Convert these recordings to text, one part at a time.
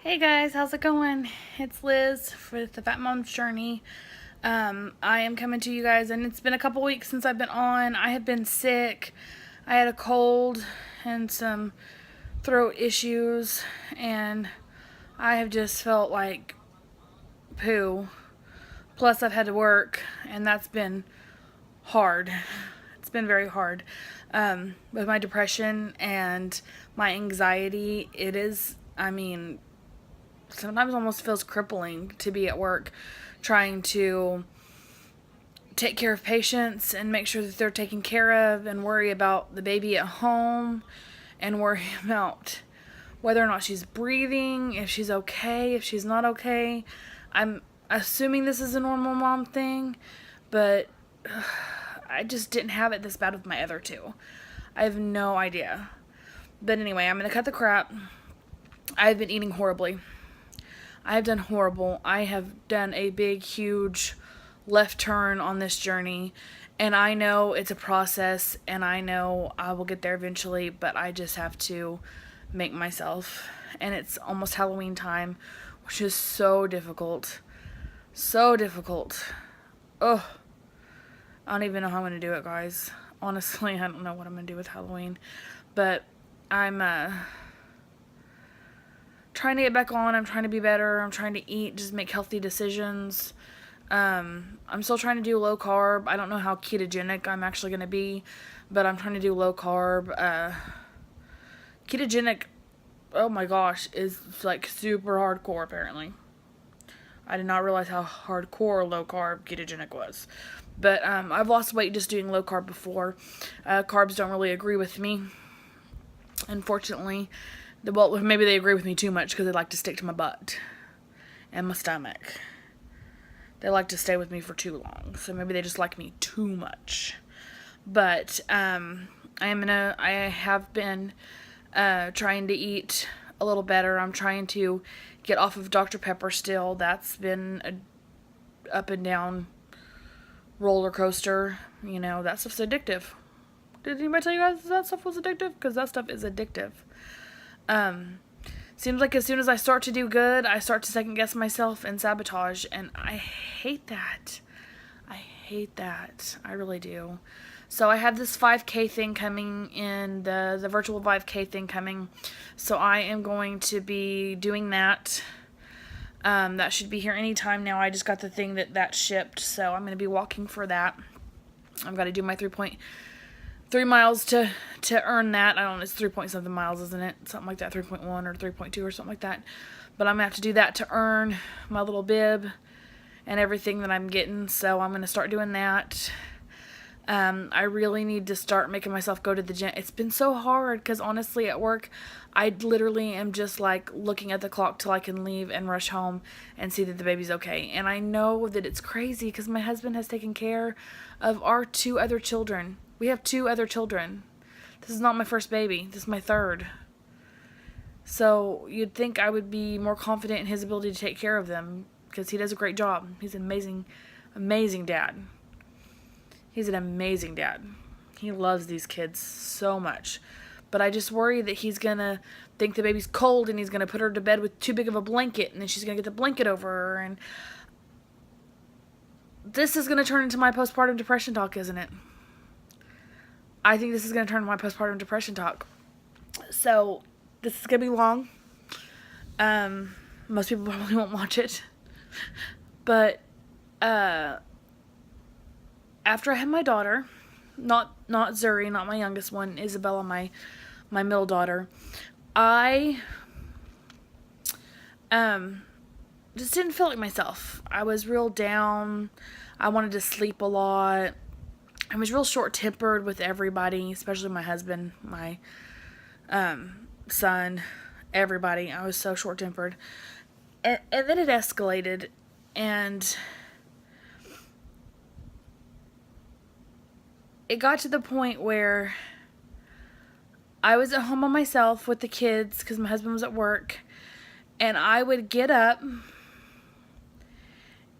Hey guys, how's it going? It's Liz with the Fat Mom's Journey. I am coming to you guys, and it's been a couple weeks since I've been on. I have been sick. I had a cold and some throat issues, and I have just felt like poo. Plus, I've had to work, and that's been hard. It's been very hard. With my depression and my anxiety, sometimes almost feels crippling to be at work trying to take care of patients and make sure that they're taken care of and worry about the baby at home and worry about whether or not she's breathing, if she's okay, if she's not okay. I'm assuming this is a normal mom thing, but I just didn't have it this bad with my other two. I have no idea. But anyway, I'm going to cut the crap. I've been eating horribly. I have done horrible. I have done a big, huge left turn on this journey. And I know it's a process, and I know I will get there eventually, but I just have to make myself. And it's almost Halloween time, which is so difficult. So difficult. Ugh. I don't even know how I'm going to do it, guys. Honestly, I don't know what I'm going to do with Halloween. But I'm trying to get back on. I'm trying to be better. I'm trying to eat, just make healthy decisions. I'm still trying to do low carb. I don't know how ketogenic I'm actually going to be, but I'm trying to do low carb. Ketogenic, oh my gosh, is like super hardcore apparently. I did not realize how hardcore low carb ketogenic was. But I've lost weight just doing low carb before. Carbs don't really agree with me, unfortunately. Well, maybe they agree with me too much because they like to stick to my butt and my stomach. They like to stay with me for too long, so maybe they just like me too much. But I have been trying to eat a little better. I'm trying to get off of Dr. Pepper still. That's been a up and down roller coaster. You know, that stuff's addictive. Did anybody tell you guys that stuff was addictive? Because that stuff is addictive. Seems like as soon as I start to do good, I start to second guess myself and sabotage, and I hate that. I hate that. I really do. So I have this 5K thing coming in, the virtual 5K thing coming. So I am going to be doing that. That should be here anytime now. I just got the thing that shipped, so I'm going to be walking for that. I've got to do my 3 miles to earn that. I don't know, it's 3 point something miles, isn't it? Something like that, 3.1 or 3.2 or something like that. But I'm going to have to do that to earn my little bib and everything that I'm getting. So I'm going to start doing that. I really need to start making myself go to the gym. It's been so hard because honestly at work, I literally am just like looking at the clock till I can leave and rush home and see that the baby's okay. And I know that it's crazy because my husband has taken care of our 2 other children. We have 2 other children. This is not my first baby. This is my 3rd. So you'd think I would be more confident in his ability to take care of them because he does a great job. He's an amazing, amazing dad. He's an amazing dad. He loves these kids so much. But I just worry that he's going to think the baby's cold and he's going to put her to bed with too big of a blanket and then she's going to get the blanket over her. And this is going to turn into my postpartum depression talk, isn't it? I think this is going to turn into my postpartum depression talk. So this is going to be long. Most people probably won't watch it. But after I had my daughter, not Zuri, not my youngest one, Isabella, my middle daughter, I just didn't feel like myself. I was real down. I wanted to sleep a lot. I was real short-tempered with everybody, especially my husband, my son, everybody. I was so short-tempered. And then it escalated, and it got to the point where I was at home by myself with the kids because my husband was at work, and I would get up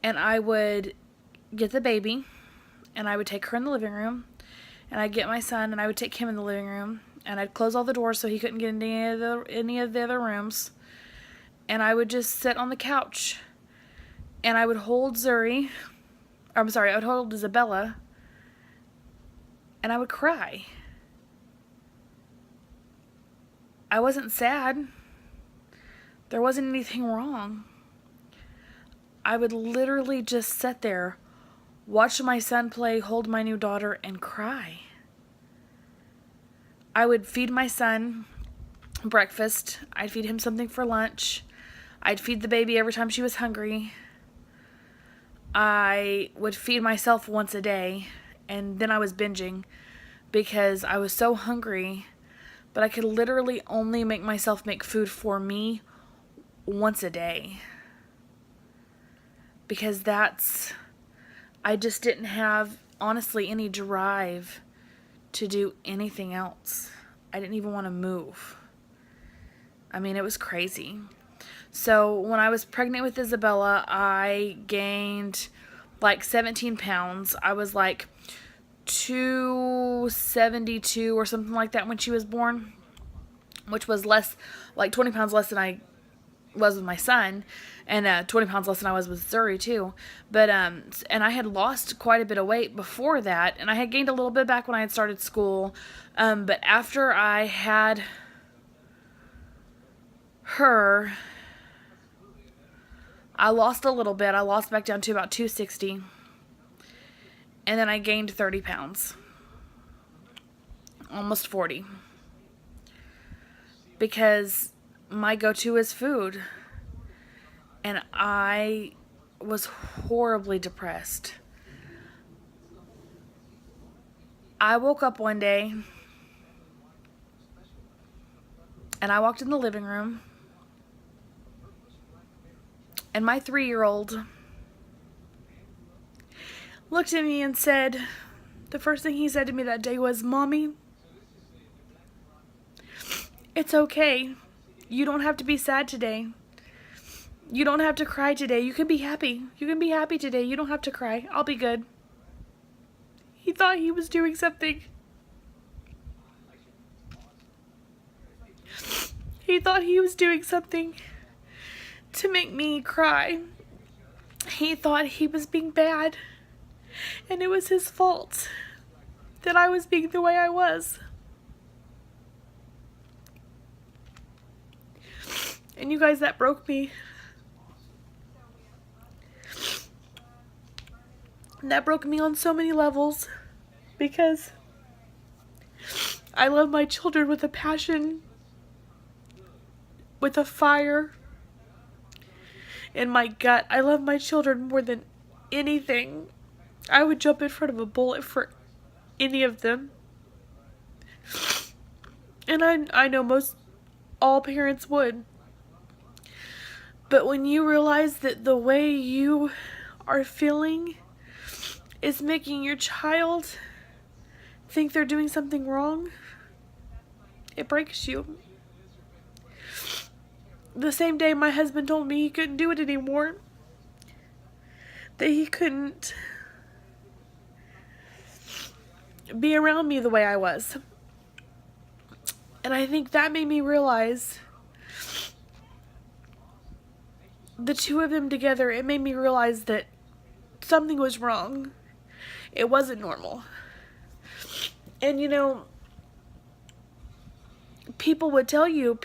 and I would get the baby and I would take her in the living room, and I'd get my son and I would take him in the living room, and I'd close all the doors so he couldn't get into any of the other rooms, and I would just sit on the couch and I would hold Zuri, I'm sorry, I would hold Isabella, and I would cry. I wasn't sad. There wasn't anything wrong. I would literally just sit there, watch my son play, hold my new daughter, and cry. I would feed my son breakfast. I'd feed him something for lunch. I'd feed the baby every time she was hungry. I would feed myself once a day, and then I was binging because I was so hungry, but I could literally only make myself make food for me once a day. Because I just didn't have, honestly, any drive to do anything else. I didn't even want to move. I mean, it was crazy. So when I was pregnant with Isabella, I gained like 17 pounds. I was like 272 or something like that when she was born, which was less, like 20 pounds less than I was with my son, and 20 pounds less than I was with Zuri too. But and I had lost quite a bit of weight before that, and I had gained a little bit back when I had started school. But after I had her, I lost a little bit. I lost back down to about 260. And then I gained 30 pounds. Almost 40. Because my go-to is food. And I was horribly depressed. I woke up one day and I walked in the living room, and my 3-year-old looked at me and said, the first thing he said to me that day was, "Mommy, it's okay. You don't have to be sad today. You don't have to cry today. You can be happy. You can be happy today. You don't have to cry. I'll be good." He thought he was doing something. He thought he was doing something to make me cry. He thought he was being bad. And it was his fault that I was being the way I was. And you guys, that broke me. That broke me on so many levels, because I love my children with a passion, with a fire in my gut. I love my children more than anything. I would jump in front of a bullet for any of them. And I know all parents would. But when you realize that the way you are feeling is making your child think they're doing something wrong, it breaks you. The same day my husband told me he couldn't do it anymore, that he couldn't be around me the way I was. And I think that made me realize, the two of them together, it made me realize that something was wrong. It wasn't normal. And you know, people will tell you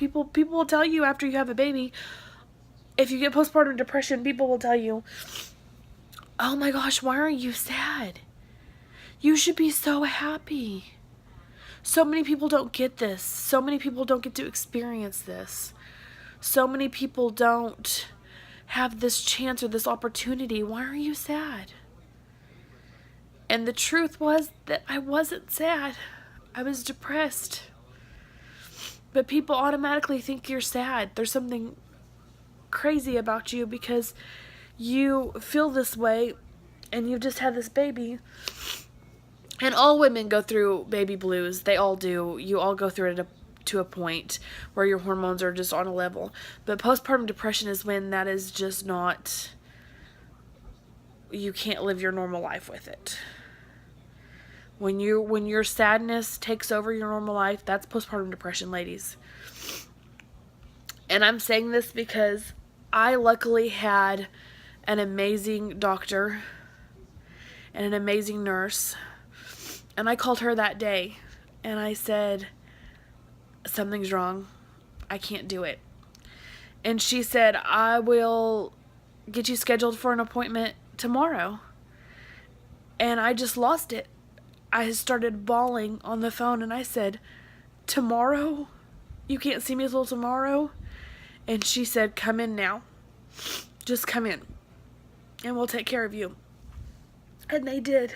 after you have a baby, if you get postpartum depression, people will tell you, "Oh my gosh, why aren't you sad? You should be so happy." So many people don't get this. So many people don't get to experience this. So many people don't have this chance or this opportunity. Why are you sad? And the truth was that I wasn't sad. I was depressed. But people automatically think you're sad. There's something crazy about you because you feel this way and you've just had this baby. And all women go through baby blues. They all do. You all go through it to a point where your hormones are just on a level. But postpartum depression is when that is just not, you can't live your normal life with it. When your sadness takes over your normal life, that's postpartum depression, ladies. And I'm saying this because I luckily had an amazing doctor and an amazing nurse. And I called her that day and I said, something's wrong. I can't do it. And she said, I will get you scheduled for an appointment tomorrow. And I just lost it. I started bawling on the phone and I said, tomorrow? You can't see me until tomorrow? And she said, come in now. Just come in and we'll take care of you. And they did.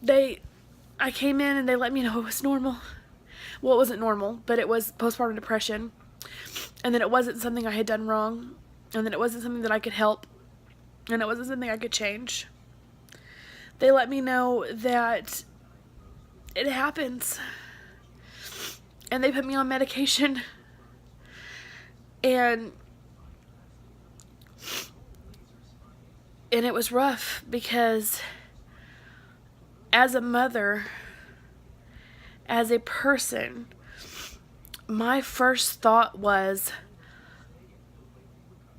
I came in and they let me know it was normal. Well, it wasn't normal, but it was postpartum depression. And that it wasn't something I had done wrong. And that it wasn't something that I could help. And it wasn't something I could change. They let me know that it happens. And they put me on medication. And it was rough because as a mother, as a person, my first thought was,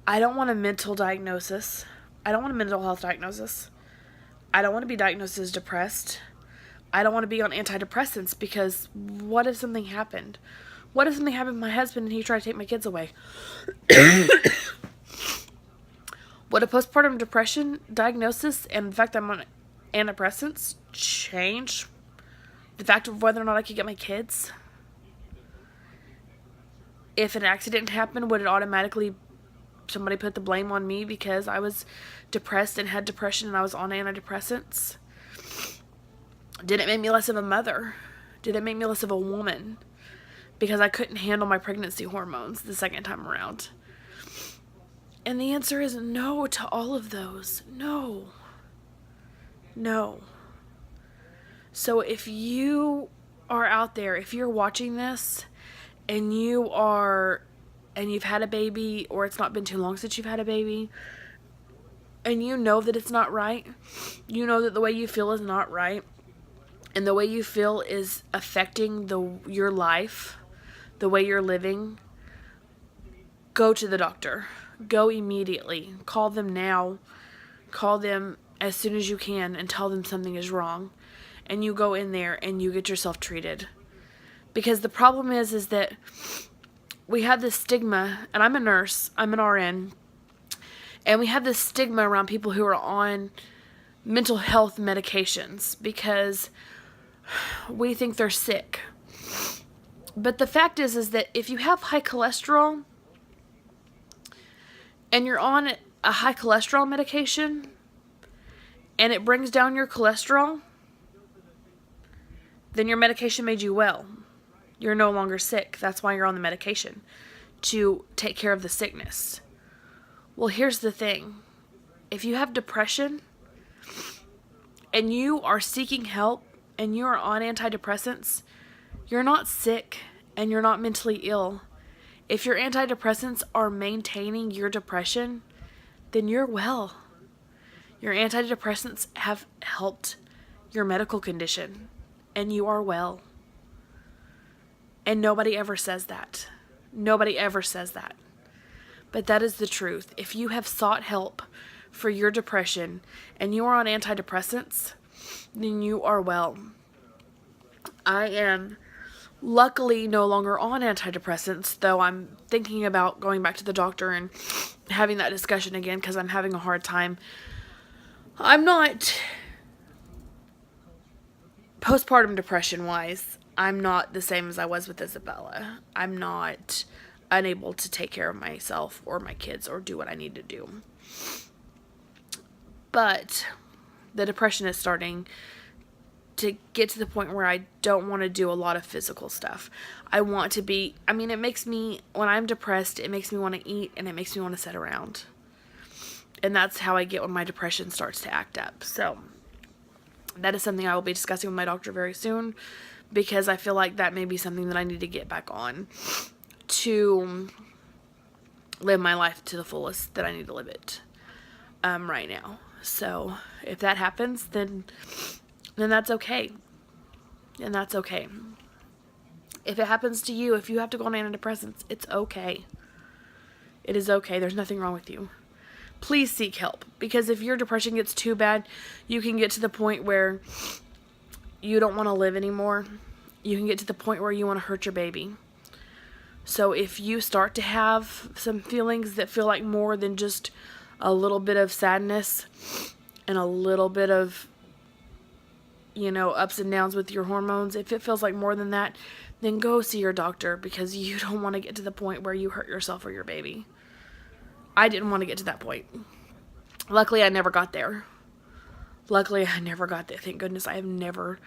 I don't want a mental diagnosis. I don't want a mental health diagnosis. I don't want to be diagnosed as depressed. I don't want to be on antidepressants because what if something happened? What if something happened to my husband and he tried to take my kids away? Would a postpartum depression diagnosis and the fact that I'm on antidepressants change the fact of whether or not I could get my kids? If an accident happened, would it automatically somebody put the blame on me because I was depressed and had depression and I was on antidepressants? Did it make me less of a mother? Did it make me less of a woman? Because I couldn't handle my pregnancy hormones the second time around. And the answer is no to all of those. No. No. So if you are out there, if you're watching this and you've had a baby, or it's not been too long since you've had a baby, and you know that it's not right, you know that the way you feel is not right, and the way you feel is affecting your life, the way you're living, go to the doctor. Go immediately. Call them now. Call them as soon as you can and tell them something is wrong. And you go in there and you get yourself treated. Because the problem is that we have this stigma, and I'm a nurse, I'm an RN, and we have this stigma around people who are on mental health medications because we think they're sick. But the fact is that if you have high cholesterol and you're on a high cholesterol medication and it brings down your cholesterol, then your medication made you well. You're no longer sick. That's why you're on the medication, to take care of the sickness. Well, here's the thing. If you have depression and you are seeking help and you are on antidepressants, you're not sick and you're not mentally ill. If your antidepressants are maintaining your depression, then you're well. Your antidepressants have helped your medical condition, and you are well. And nobody ever says that. Nobody ever says that. But that is the truth. If you have sought help for your depression and you are on antidepressants, then you are well. I am luckily no longer on antidepressants, though I'm thinking about going back to the doctor and having that discussion again because I'm having a hard time. I'm not, postpartum depression wise, I'm not the same as I was with Isabella. I'm not unable to take care of myself or my kids or do what I need to do. But the depression is starting to get to the point where I don't want to do a lot of physical stuff. I want to be, it makes me, when I'm depressed, it makes me want to eat and it makes me want to sit around. And that's how I get when my depression starts to act up. So that is something I will be discussing with my doctor very soon, because I feel like that may be something that I need to get back on to live my life to the fullest that I need to live it right now. So if that happens, then that's okay. And that's okay. If it happens to you, if you have to go on antidepressants, it's okay. It is okay. There's nothing wrong with you. Please seek help, because if your depression gets too bad, you can get to the point where you don't want to live anymore. You can get to the point where you want to hurt your baby. So if you start to have some feelings that feel like more than just a little bit of sadness and a little bit of, ups and downs with your hormones, if it feels like more than that, then go see your doctor, because you don't want to get to the point where you hurt yourself or your baby. I didn't want to get to that point. Luckily, I never got there. Thank goodness I have never,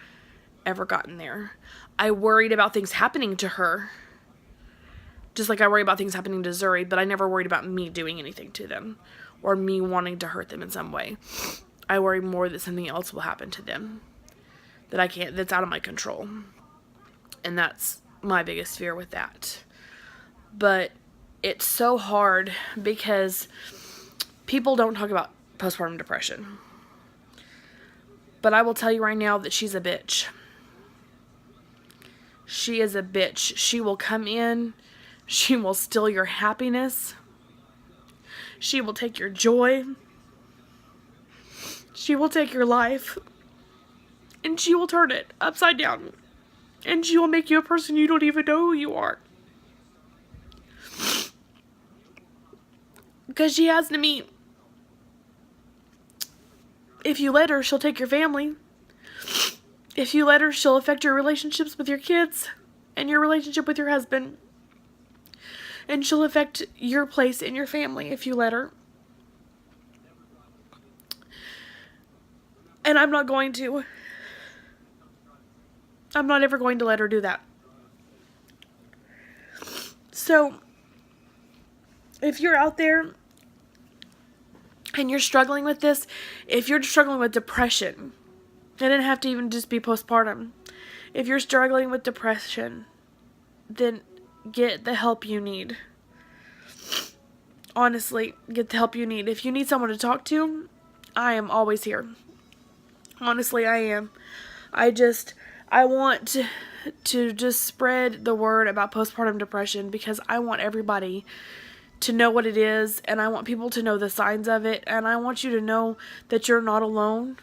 ever gotten there. I worried about things happening to her, just like I worry about things happening to Zuri, but I never worried about me doing anything to them or me wanting to hurt them in some way. I worry more that something else will happen to them that's out of my control. And that's my biggest fear with that. But it's so hard because people don't talk about postpartum depression. But I will tell you right now that she's a bitch. She is a bitch. She will come in. She will steal your happiness. She will take your joy. She will take your life. And she will turn it upside down. And she will make you a person you don't even know who you are. Because she has to meet. If you let her, she'll take your family. If you let her, she'll affect your relationships with your kids and your relationship with your husband. And she'll affect your place in your family if you let her. And I'm not going to. I'm not ever going to let her do that. So, if you're out there and you're struggling with this, if you're struggling with depression, it didn't have to even just be postpartum. If you're struggling with depression, then get the help you need. Honestly, get the help you need. If you need someone to talk to, I am always here. Honestly, I am. I want to just spread the word about postpartum depression, because I want everybody to know what it is, and I want people to know the signs of it, and I want you to know that you're not alone,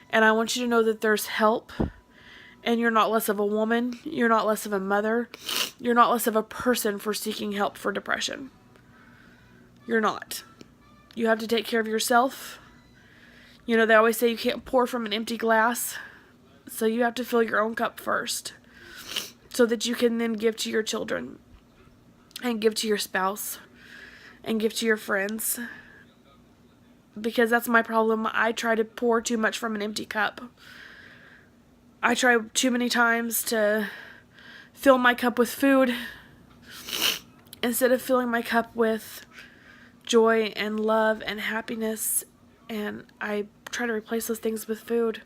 and I want you to know that there's help, and you're not less of a woman, you're not less of a mother, you're not less of a person for seeking help for depression. You're not. You have to take care of yourself. They always say you can't pour from an empty glass, so you have to fill your own cup first, so that you can then give to your children, and give to your spouse, and give to your friends. Because that's my problem. I try to pour too much from an empty cup. I try too many times to fill my cup with food instead of filling my cup with joy and love and happiness, and I try to replace those things with food.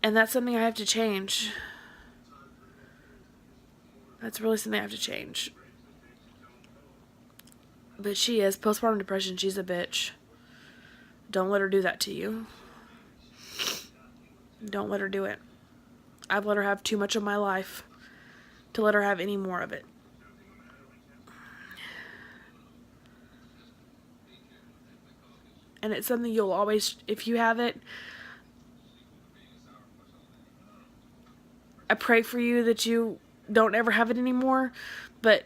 And that's something I have to change. That's really something I have to change. But she is. Postpartum depression, she's a bitch. Don't let her do that to you. Don't let her do it. I've let her have too much of my life to let her have any more of it. And it's something you'll always, if you have it, I pray for you that you don't ever have it anymore. But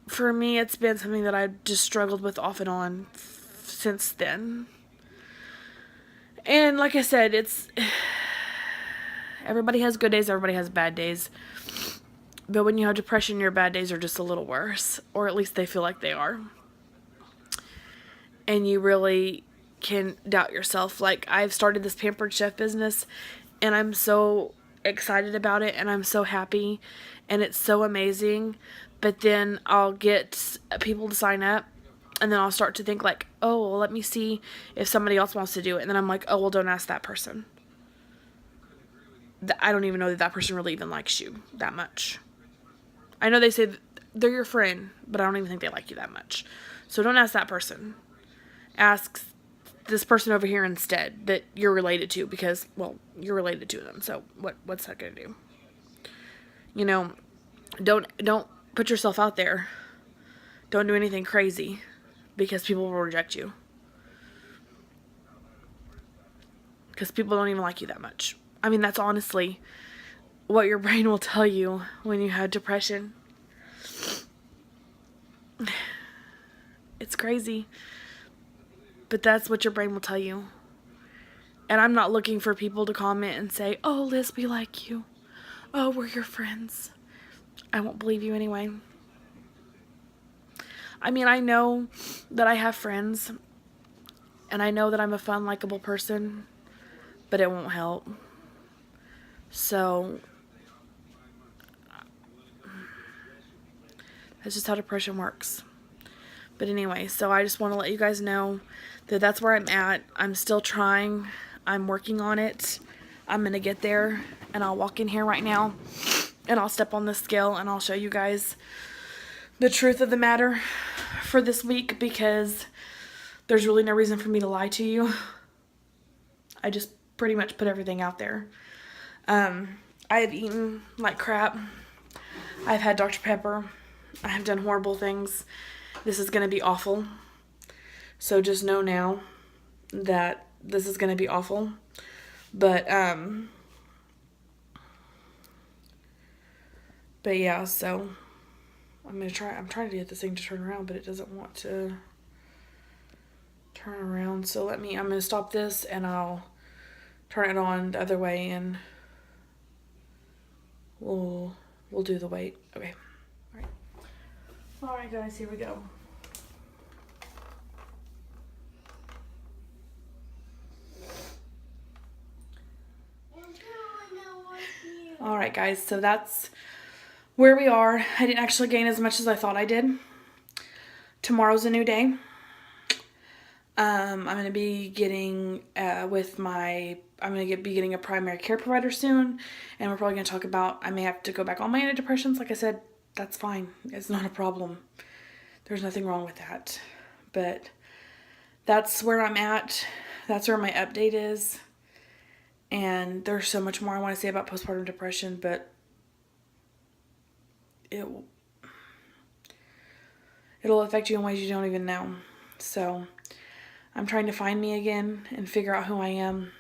for me, it's been something that I've just struggled with off and on since then. And like I said, everybody has good days, everybody has bad days. But when you have depression, your bad days are just a little worse. Or at least they feel like they are. And you really can doubt yourself. Like, I've started this Pampered Chef business, and I'm so excited about it, and I'm so happy, and it's so amazing. But then I'll get people to sign up, and then I'll start to think like, oh, well, let me see if somebody else wants to do it. And then I'm like, oh, well, don't ask that person. I don't even know that person really even likes you that much. I know they say they're your friend, but I don't even think they like you that much. So don't ask that person. Ask this person over here instead that you're related to, because, well, you're related to them. So what's that going to do? Don't put yourself out there. Don't do anything crazy because people will reject you. Because people don't even like you that much. I mean, that's honestly what your brain will tell you when you have depression. It's crazy. But that's what your brain will tell you. And I'm not looking for people to comment and say, oh, Liz, we like you. Oh, we're your friends. I won't believe you anyway. I mean, I know that I have friends. And I know that I'm a fun, likable person. But it won't help. So that's just how depression works. But anyway, so I just want to let you guys know that that's where I'm at. I'm still trying. I'm working on it. I'm going to get there. And I'll walk in here right now. And I'll step on the scale. And I'll show you guys the truth of the matter for this week. Because there's really no reason for me to lie to you. I just pretty much put everything out there. I have eaten like crap. I've had Dr. Pepper. I have done horrible things. This is going to be awful. So just know now that this is going to be awful. But yeah, so I'm trying to get this thing to turn around, but it doesn't want to turn around. So I'm going to stop this and I'll turn it on the other way and we'll do the weight. Okay. Alright guys, here we go. Alright guys, so that's where we are. I didn't actually gain as much as I thought I did. Tomorrow's a new day. I'm going to be getting be getting a primary care provider soon. And we're probably going to talk about, I may have to go back on my antidepressants. Like I said, that's fine. It's not a problem. There's nothing wrong with that. But that's where I'm at. That's where my update is. And there's so much more I want to say about postpartum depression, but it'll affect you in ways you don't even know. So I'm trying to find me again and figure out who I am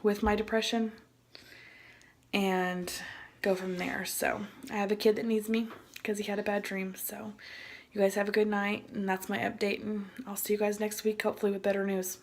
with my depression and go from there. So I have a kid that needs me because he had a bad dream. So you guys have a good night, and that's my update, and I'll see you guys next week, hopefully with better news.